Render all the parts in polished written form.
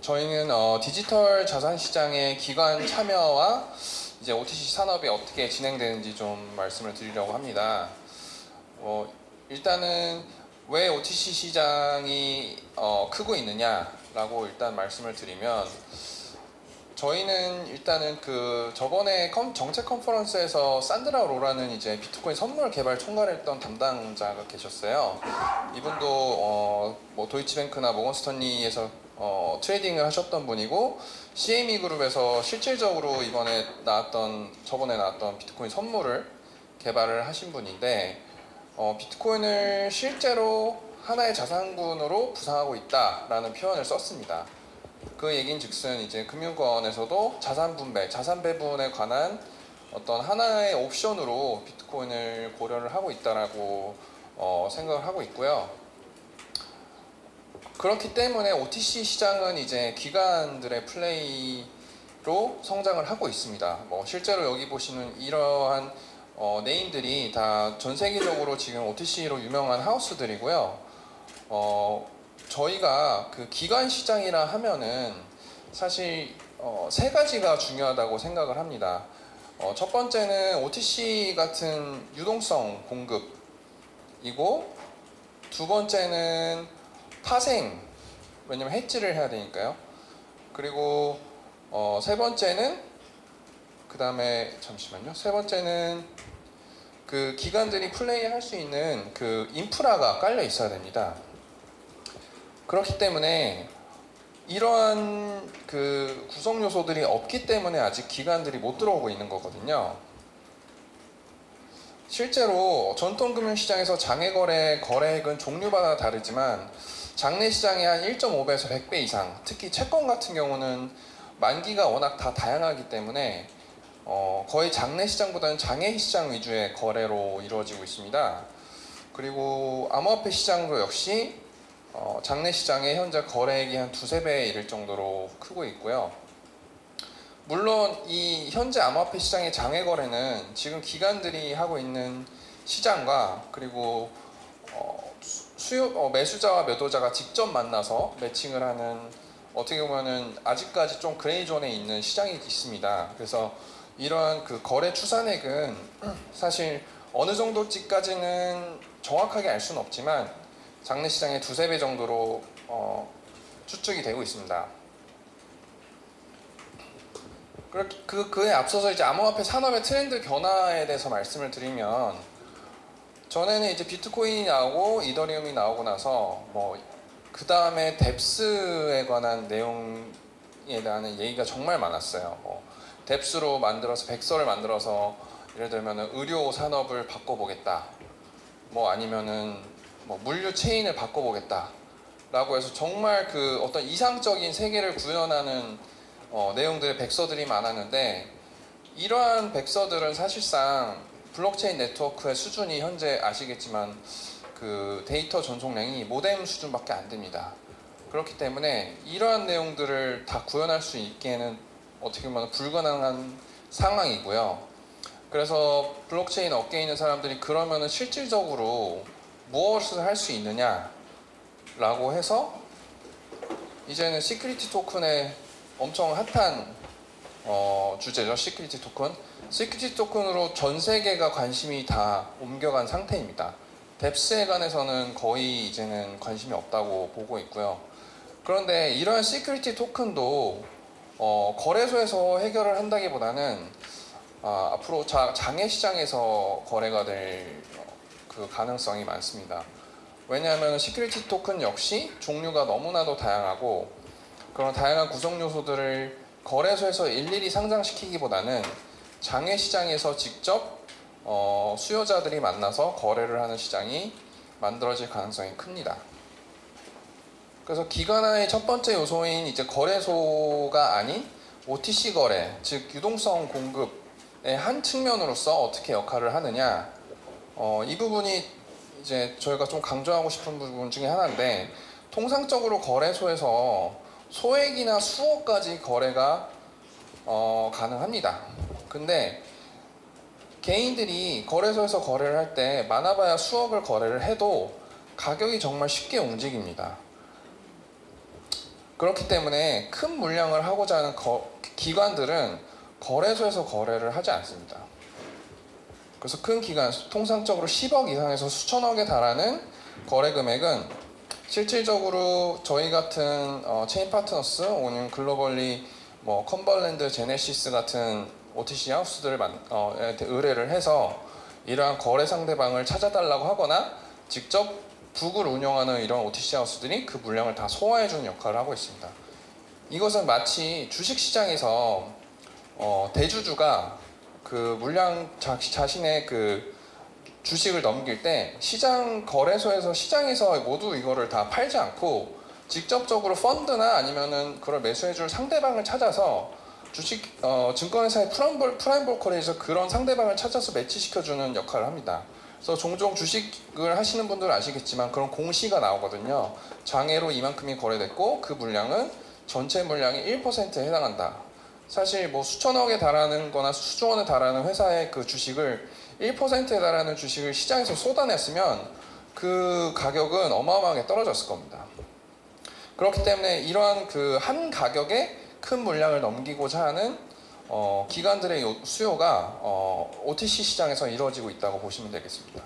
저희는 디지털 자산 시장의 기관 참여와 이제 OTC 산업이 어떻게 진행되는지 좀 말씀을 드리려고 합니다. 일단은 왜 OTC 시장이 크고 있느냐라고 일단 말씀을 드리면, 저희는 일단은 저번에 정책 컨퍼런스에서 산드라 로라는 이제 비트코인 선물 개발 총괄을 했던 담당자가 계셨어요. 이분도 뭐 도이치뱅크나 모건스턴리에서 트레이딩을 하셨던 분이고, CME 그룹에서 실질적으로 저번에 나왔던 비트코인 선물을 개발을 하신 분인데, 비트코인을 실제로 하나의 자산군으로 구상하고 있다라는 표현을 썼습니다. 그 얘기인 즉슨 이제 금융권에서도 자산 배분에 관한 어떤 하나의 옵션으로 비트코인을 고려를 하고 있다라고 생각을 하고 있고요. 그렇기 때문에 OTC 시장은 이제 기관들의 플레이로 성장을 하고 있습니다. 실제로 여기 보시는 이러한 네임들이 다 전 세계적으로 지금 OTC로 유명한 하우스들이고요. 저희가 기관 시장이라 하면은 사실 세 가지가 중요하다고 생각을 합니다. 첫 번째는 OTC 같은 유동성 공급이고, 두 번째는 파생, 왜냐면 해지를 해야 되니까요. 그리고 세 번째는 기관들이 플레이할 수 있는 인프라가 깔려 있어야 됩니다. 그렇기 때문에 이러한 구성 요소들이 없기 때문에 아직 기관들이 못 들어오고 있는 거거든요. 실제로 전통 금융시장에서 장외 거래액은 종류마다 다르지만, 장내 시장이 한 1.5배에서 100배 이상, 특히 채권 같은 경우는 만기가 워낙 다 다양하기 때문에 거의 장내 시장보다는 장외 시장 위주의 거래로 이루어지고 있습니다. 그리고 암호화폐 시장도 역시 장내 시장의 현재 거래액이 한 2~3배에 이를 정도로 크고 있고요. 물론 이 현재 암호화폐 시장의 장외 거래는 지금 기관들이 하고 있는 시장과, 그리고 매수자와 매도자가 직접 만나서 매칭을 하는, 어떻게 보면은 아직까지 좀 그레이 존에 있는 시장이 있습니다. 그래서 이러한 거래 추산액은 사실 어느 정도까지는 정확하게 알 수는 없지만 장내 시장의 2~3배 정도로 추측이 되고 있습니다. 그에 앞서서 이제 암호화폐 산업의 트렌드 변화에 대해서 말씀을 드리면, 전에는 이제 비트코인이 나오고 이더리움이 나오고 나서 그 다음에 뎁스에 관한 내용에 대한 얘기가 정말 많았어요. 뎁스로 만들어서 백서를 만들어서 예를 들면 의료 산업을 바꿔보겠다, 아니면은 물류 체인을 바꿔보겠다 라고 해서 정말 어떤 이상적인 세계를 구현하는 내용들의 백서들이 많았는데, 이러한 백서들은 사실상 블록체인 네트워크의 수준이 현재 아시겠지만 데이터 전송량이 모뎀 수준밖에 안 됩니다. 그렇기 때문에 이러한 내용들을 다 구현할 수 있기에는 어떻게 보면 불가능한 상황이고요. 그래서 블록체인 업계에 있는 사람들이 그러면은 실질적으로 무엇을 할 수 있느냐 라고 해서 이제는 시큐리티 토큰의 엄청 핫한 주제죠. 시큐리티 토큰으로 전 세계가 관심이 다 옮겨간 상태입니다. 뎁스에 관해서는 거의 이제는 관심이 없다고 보고 있고요. 그런데 이러한 시큐리티 토큰도 거래소에서 해결을 한다기보다는 앞으로 장외 시장에서 거래가 될 가능성이 많습니다. 왜냐하면 시큐리티 토큰 역시 종류가 너무나도 다양하고, 그런 다양한 구성 요소들을 거래소에서 일일이 상장시키기보다는 장외 시장에서 직접 수요자들이 만나서 거래를 하는 시장이 만들어질 가능성이 큽니다. 그래서 기관화의 첫 번째 요소인 이제 거래소가 아닌 OTC 거래, 즉 유동성 공급의 한 측면으로서 어떻게 역할을 하느냐, 이 부분이 이제 저희가 좀 강조하고 싶은 부분 중에 하나인데, 통상적으로 거래소에서 소액이나 수억까지 거래가 가능합니다. 근데 개인들이 거래소에서 거래를 할 때 많아봐야 수억을 거래를 해도 가격이 정말 쉽게 움직입니다. 그렇기 때문에 큰 물량을 하고자 하는 기관들은 거래소에서 거래를 하지 않습니다. 그래서 큰 기관, 통상적으로 10억 이상에서 수천억에 달하는 거래 금액은 실질적으로 저희 같은 체인 파트너스, 오늘 글로벌리 뭐 컨버랜드, 제네시스 같은 OTC 하우스들을 의뢰를 해서 이러한 거래 상대방을 찾아달라고 하거나 직접 북을 운영하는 이런 OTC 하우스들이 그 물량을 다 소화해주는 역할을 하고 있습니다. 이것은 마치 주식시장에서 대주주가 그 물량 자신의 그 주식을 넘길 때 시장 거래소에서 시장에서 모두 이거를 다 팔지 않고 직접적으로 펀드나 아니면은 그걸 매수해줄 상대방을 찾아서 주식 증권회사의 프라임 브로커리에서 그런 상대방을 찾아서 매치시켜주는 역할을 합니다. 그래서 종종 주식을 하시는 분들은 아시겠지만 그런 공시가 나오거든요. 장외로 이만큼이 거래됐고 그 물량은 전체 물량의 1%에 해당한다. 사실 뭐 수천억에 달하는 거나 수조원에 달하는 회사의 그 주식을 1%에 달하는 주식을 시장에서 쏟아냈으면 그 가격은 어마어마하게 떨어졌을 겁니다. 그렇기 때문에 이러한 그 한 가격에 큰 물량을 넘기고자 하는 기관들의 수요가 OTC 시장에서 이루어지고 있다고 보시면 되겠습니다.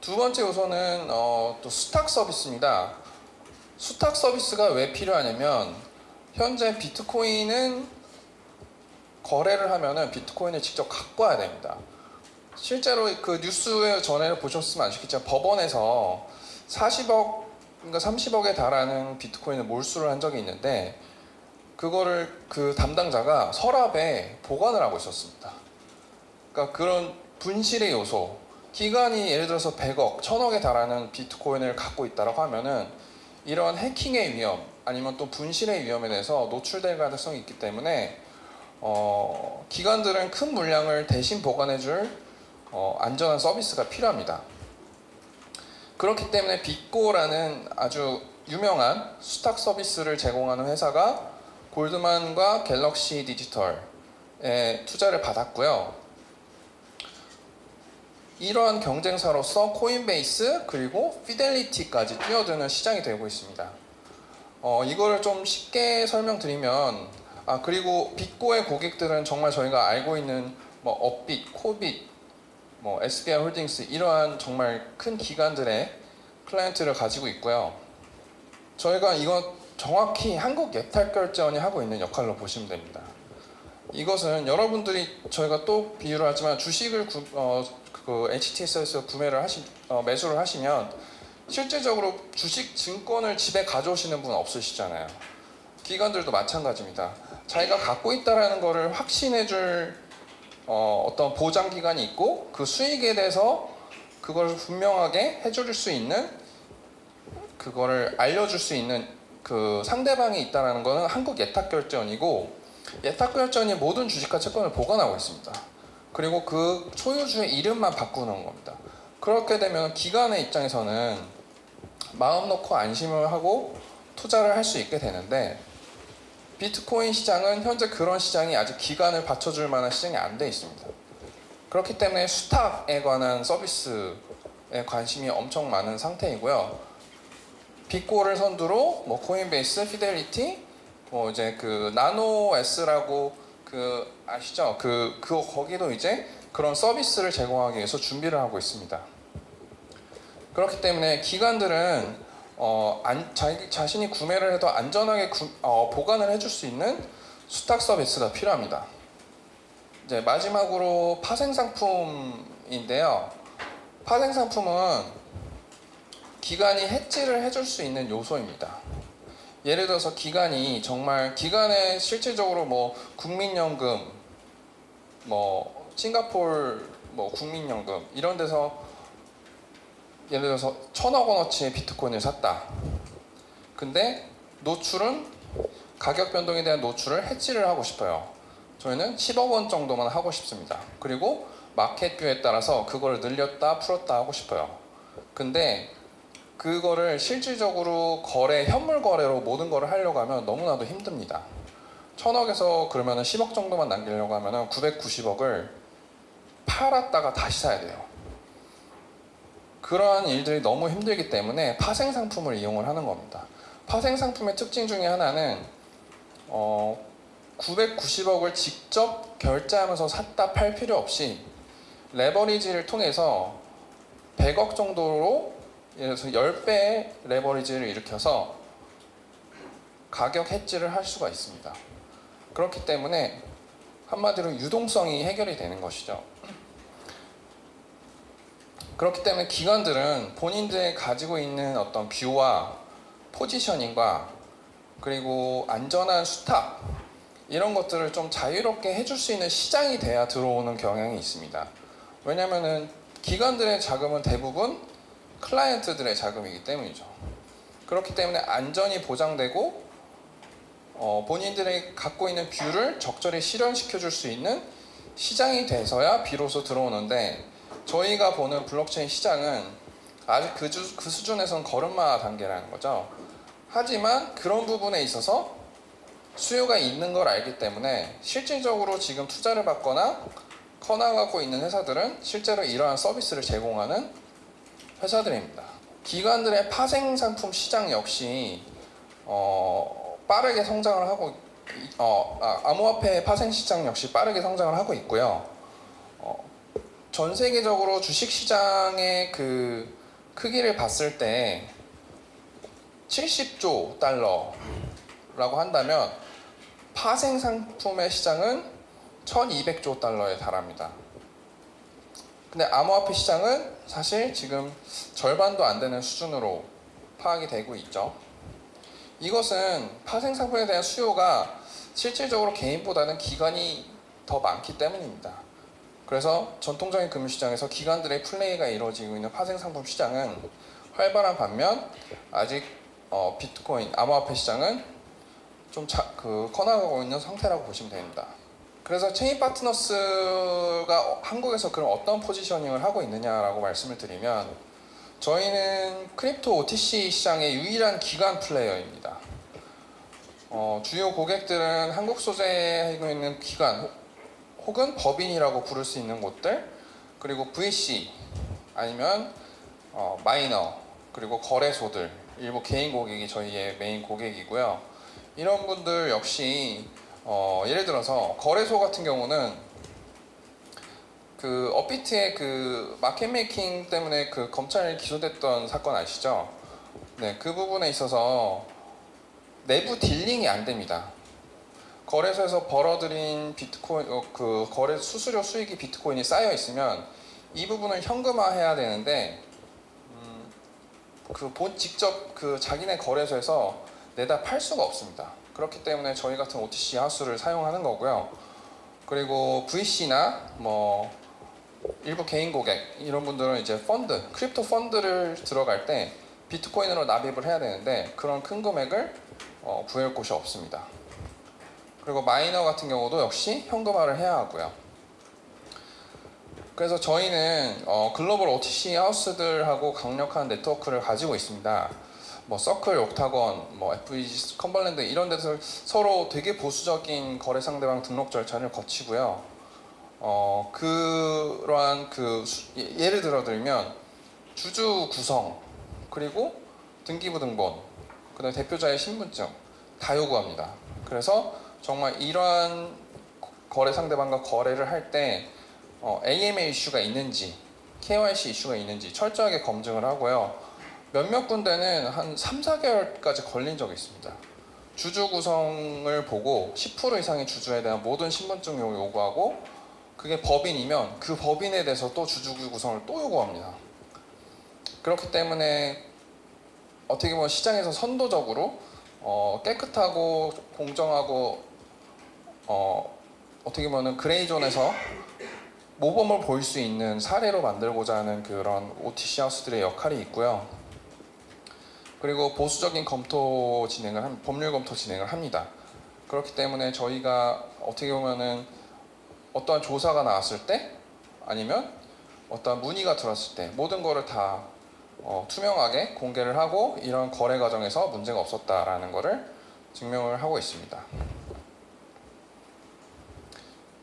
두 번째 요소는 또 수탁 서비스입니다. 수탁 서비스가 왜 필요하냐면 현재 비트코인은 거래를 하면은 비트코인을 직접 갖고 와야 됩니다. 실제로 그 뉴스에 전에 보셨으면 아시겠지만 법원에서 40억, 그러니까 30억에 달하는 비트코인을 몰수를 한 적이 있는데 그거를 그 담당자가 서랍에 보관을 하고 있었습니다. 그러니까 그런 분실의 요소, 기관이 예를 들어서 100억, 1000억에 달하는 비트코인을 갖고 있다고 하면은 이런 해킹의 위험 아니면 또 분실의 위험에 대해서 노출될 가능성이 있기 때문에 기관들은 큰 물량을 대신 보관해줄 안전한 서비스가 필요합니다. 그렇기 때문에 빅고라는 아주 유명한 수탁 서비스를 제공하는 회사가 골드만과 갤럭시 디지털에 투자를 받았고요. 이러한 경쟁사로서 코인베이스 그리고 피델리티까지 뛰어드는 시장이 되고 있습니다. 이거를 좀 쉽게 설명드리면 그리고 빅고의 고객들은 정말 저희가 알고 있는 뭐 업빗, 코빗, 뭐 SBI 홀딩스 이러한 정말 큰 기관들의 클라이언트를 가지고 있고요. 저희가 이건 정확히 한국 예탁결제원이 하고 있는 역할로 보시면 됩니다. 이것은 여러분들이 저희가 또 비유를 하지만 주식을 그 HTS에서 매수를 하시면 실질적으로 주식 증권을 집에 가져오시는 분 없으시잖아요. 기관들도 마찬가지입니다. 자기가 갖고 있다라는 것을 확신해줄 어떤 보장 기관이 있고 그 수익에 대해서 그걸 분명하게 해줄 수 있는 그거를 알려줄 수 있는 그 상대방이 있다라는 것은 한국 예탁결제원이고 예탁결제원이 모든 주식과 채권을 보관하고 있습니다. 그리고 그 소유주의 이름만 바꾸는 겁니다. 그렇게 되면 기관의 입장에서는 마음 놓고 안심을 하고 투자를 할 수 있게 되는데 비트코인 시장은 현재 그런 시장이 아직 기관을 받쳐줄 만한 시장이 안 돼 있습니다. 그렇기 때문에 수탁에 관한 서비스에 관심이 엄청 많은 상태이고요. 빅고를 선두로 뭐 코인베이스, 피델리티, 뭐 이제 그 나노S라고 그 아시죠? 거기도 이제 그런 서비스를 제공하기 위해서 준비를 하고 있습니다. 그렇기 때문에 기관들은 자신이 구매를 해도 안전하게 보관을 해줄 수 있는 수탁 서비스가 필요합니다. 이제 마지막으로 파생 상품인데요. 파생 상품은 기관이 해지를 해줄 수 있는 요소입니다. 예를 들어서 기관에 실질적으로 뭐 국민연금, 뭐 싱가포르 뭐 국민연금 이런 데서 예를 들어서 1000억 원어치의 비트코인을 샀다. 근데 노출은 가격 변동에 대한 노출을 해지를 하고 싶어요. 저희는 10억 원 정도만 하고 싶습니다. 그리고 마켓 뷰에 따라서 그걸 늘렸다 풀었다 하고 싶어요. 근데 그거를 실질적으로 현물 거래로 모든 거를 하려고 하면 너무나도 힘듭니다. 1000억에서 그러면 10억 정도만 남기려고 하면 990억을 팔았다가 다시 사야 돼요. 그러한 일들이 너무 힘들기 때문에 파생 상품을 이용을 하는 겁니다. 파생 상품의 특징 중에 하나는 990억을 직접 결제하면서 샀다 팔 필요 없이 레버리지를 통해서 100억 정도로 예를 들어서 10배의 레버리지를 일으켜서 가격 해지를 할 수가 있습니다. 그렇기 때문에 한마디로 유동성이 해결이 되는 것이죠. 그렇기 때문에 기관들은 본인들이 가지고 있는 어떤 뷰와 포지셔닝과 그리고 안전한 수탁 이런 것들을 좀 자유롭게 해줄 수 있는 시장이 돼야 들어오는 경향이 있습니다. 왜냐하면 기관들의 자금은 대부분 클라이언트들의 자금이기 때문이죠. 그렇기 때문에 안전이 보장되고 본인들이 갖고 있는 뷰를 적절히 실현시켜 줄 수 있는 시장이 돼서야 비로소 들어오는데, 저희가 보는 블록체인 시장은 아직 그 수준에서는 걸음마 단계라는 거죠. 하지만 그런 부분에 있어서 수요가 있는 걸 알기 때문에 실질적으로 지금 투자를 받거나 커나가고 있는 회사들은 실제로 이러한 서비스를 제공하는 회사들입니다. 기관들의 파생 상품 시장 역시 빠르게 성장을 하고 암호화폐 파생 시장 역시 빠르게 성장을 하고 있고요. 전 세계적으로 주식 시장의 그 크기를 봤을 때 70조 달러라고 한다면 파생 상품의 시장은 1200조 달러에 달합니다. 근데 암호화폐 시장은 사실 지금 절반도 안 되는 수준으로 파악이 되고 있죠. 이것은 파생 상품에 대한 수요가 실질적으로 개인보다는 기관이 더 많기 때문입니다. 그래서 전통적인 금융시장에서 기관들의 플레이가 이루어지고 있는 파생 상품 시장은 활발한 반면 아직 비트코인, 암호화폐 시장은 좀 커나가고 있는 상태라고 보시면 됩니다. 그래서 체인 파트너스가 한국에서 그럼 어떤 포지셔닝을 하고 있느냐라고 말씀을 드리면, 저희는 크립토 OTC 시장의 유일한 기관 플레이어입니다. 주요 고객들은 한국 소재에 있는 기관 혹은 법인이라고 부를 수 있는 곳들, 그리고 VC 아니면 마이너, 그리고 거래소들, 일부 개인 고객이 저희의 메인 고객이고요. 이런 분들 역시 예를 들어서 거래소 같은 경우는 그 업비트의 그 마켓 메이킹 때문에 그 검찰에 기소됐던 사건 아시죠? 네, 그 부분에 있어서 내부 딜링이 안 됩니다. 거래소에서 벌어들인 비트코인 그 거래 수수료 수익이 비트코인이 쌓여 있으면 이 부분을 현금화해야 되는데 직접 그 자기네 거래소에서 내다 팔 수가 없습니다. 그렇기 때문에 저희 같은 OTC 하우스를 사용하는 거고요. 그리고 VC나 뭐 일부 개인 고객 이런 분들은 이제 크립토 펀드를 들어갈 때 비트코인으로 납입을 해야 되는데 그런 큰 금액을 구할 곳이 없습니다. 그리고 마이너 같은 경우도 역시 현금화를 해야 하고요. 그래서 저희는 글로벌 OTC 하우스들하고 강력한 네트워크를 가지고 있습니다. 뭐 서클, 옥타곤, 뭐 FEG, 컨벌랜드 이런 데서 서로 되게 보수적인 거래 상대방 등록 절차를 거치고요. 그러한 예를 들면 주주 구성, 그리고 등기부 등본, 그다음에 대표자의 신분증 다 요구합니다. 그래서 정말 이러한 거래 상대방과 거래를 할 때 AML 이슈가 있는지, KYC 이슈가 있는지 철저하게 검증을 하고요. 몇몇 군데는 한 3, 4개월까지 걸린 적이 있습니다. 주주 구성을 보고 10% 이상의 주주에 대한 모든 신분증 요구하고, 그게 법인이면 그 법인에 대해서 또 주주 구성을 또 요구합니다. 그렇기 때문에 어떻게 보면 시장에서 선도적으로 깨끗하고 공정하고 어떻게 보면 그레이존에서 모범을 보일 수 있는 사례로 만들고자 하는 그런 OTC 하우스들의 역할이 있고요. 그리고 보수적인 법률 검토 진행을 합니다. 그렇기 때문에 저희가 어떻게 보면은 어떠한 조사가 나왔을 때 아니면 어떠한 문의가 들어왔을 때 모든 거를 다 투명하게 공개를 하고 이런 거래 과정에서 문제가 없었다라는 거를 증명을 하고 있습니다.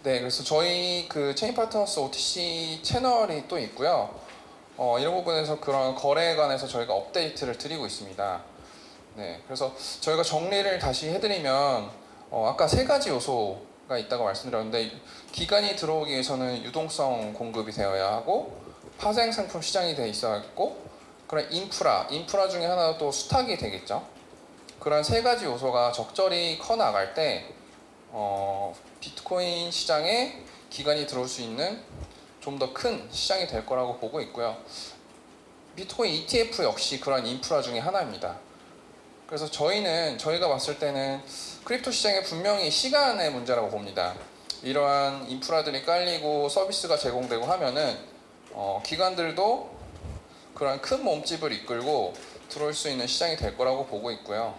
네, 그래서 저희 그 체인 파트너스 OTC 채널이 또 있고요. 이런 부분에서 그런 거래에 관해서 저희가 업데이트를 드리고 있습니다. 네, 그래서 저희가 정리를 다시 해드리면 아까 세 가지 요소가 있다고 말씀드렸는데 기관이 들어오기 위해서는 유동성 공급이 되어야 하고 파생 상품 시장이 돼 있어야겠고 그런 인프라 중에 하나가 또 수탁이 되겠죠. 그런 세 가지 요소가 적절히 커 나갈 때 비트코인 시장에 기관이 들어올 수 있는 좀 더 큰 시장이 될 거라고 보고 있고요. 비트코인 ETF 역시 그런 인프라 중에 하나입니다. 그래서 저희가 봤을 때는 크립토 시장에 분명히 시간의 문제라고 봅니다. 이러한 인프라들이 깔리고 서비스가 제공되고 하면은 기관들도 그런 큰 몸집을 이끌고 들어올 수 있는 시장이 될 거라고 보고 있고요.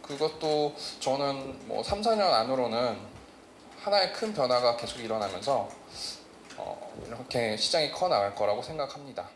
그것도 저는 뭐 3, 4년 안으로는 하나의 큰 변화가 계속 일어나면서 이렇게 시장이 커 나갈 거라고 생각합니다.